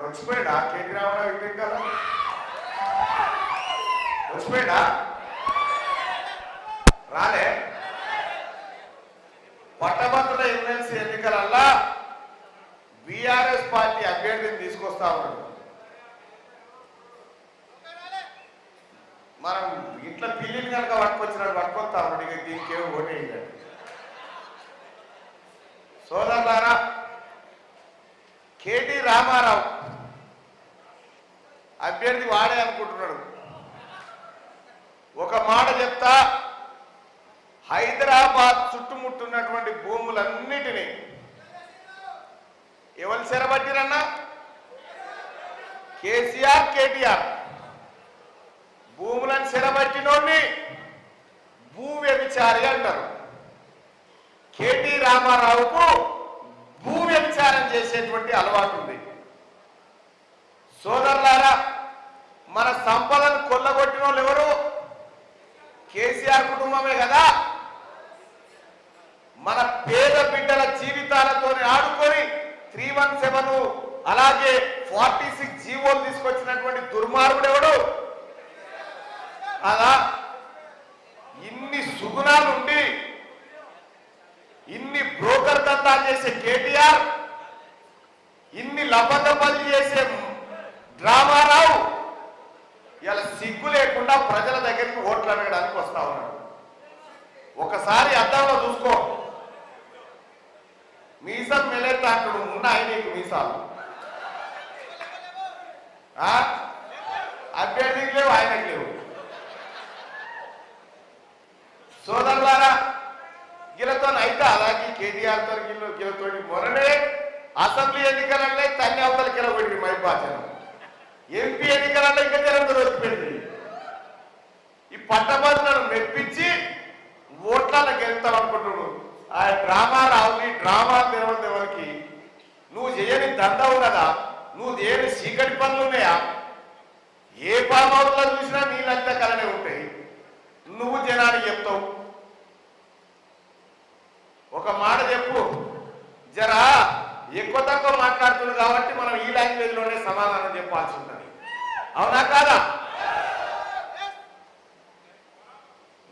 వచ్చిపోయాడా KT Ramarao ఇంటి కదా వచ్చిపోయాడా రాలే పట్టభద్రుల ఎమ్మెల్సీ ఎన్నికలల్లా బీఆర్ఎస్ పార్టీ అభ్యర్థిని తీసుకొస్తా ఉన్నాడు. మనం ఇంట్లో పిల్లిని కనుక పట్టుకొచ్చినాడు పట్టుకొస్తా ఉన్నాడు. ఇక దీనికి ఏమో ఓటేయాలి. సోదరులారా, కేటీ రామారావు అభ్యర్థి వాడే అనుకుంటున్నాడు. ఒక మాట చెప్తా, హైదరాబాద్ చుట్టుముట్టున్నటువంటి భూములన్నిటినీ ఎవరు చెరబట్టిరన్నా? కేసీఆర్ కేటీఆర్. భూములను చెరబట్టినోడిని భూ వ్యభిచారి అంటారు. కేటీ రామారావుకు భూ వ్యభిచారం చేసేటువంటి అలవాటు ఉంది. సోదరులారా, మన సంపదను కొల్లగొట్టిన వాళ్ళు ఎవరు? కేసీఆర్ కుటుంబమే కదా. మన పేద బిడ్డల జీవితాలతో ఆడుకొని 317 అలాగే 46 జీవోలు తీసుకొచ్చినటువంటి దుర్మార్గుడు ఎవడు? అలా ఇన్ని సుగుణాలుండి ఇన్ని బ్రోకర్ దందా చేసే కేటీఆర్, ఇన్ని లబదబలు చేసే రామారావు ఇలా సిగ్గు లేకుండా ప్రజల దగ్గరికి ఓట్లు అడగడానికి వస్తా ఉన్నాడు. ఒకసారి అద్దంలో చూసుకో. మీసం మెలేతా అంటాడు, ఉన్నాయి నీకు మీసాలు. అభ్యర్థికి లేవు, ఆయనకు లేవు. సోదరులారా, గిలతో అయితే అలాగే కేటీఆర్ తో గిలతో మొన్ననే అసెంబ్లీ ఎన్నికలంటే తన్ని అవతలకి వెళ్ళబడి మైపాచనం, ఎంపీ ఎన్నికలంటే ఇంకా జనంతో వచ్చిపోయింది. ఈ పట్టభద్రులను మెప్పించి ఓట్లలో గెలుస్తాం అనుకుంటున్నాడు. ఆ డ్రామారావుని డ్రామా దేవరికి నువ్వు చేయని దండ ఉన్నదా? నువ్వు చేయని చీకటి పనులు ఉన్నాయా? ఏ పామౌతులో చూసినా నీళ్ళంతా కలనే ఉంటాయి. నువ్వు జనానికి చెప్తావు. ఒక మాట చెప్పు, జరా ఎక్కువ తక్కువ మాట్లాడుతుంది కాబట్టి మనం ఈ లాంగ్వేజ్ లోనే సమాధానం చెప్పాల్సి ఉంటుంది. అవునా కాదా?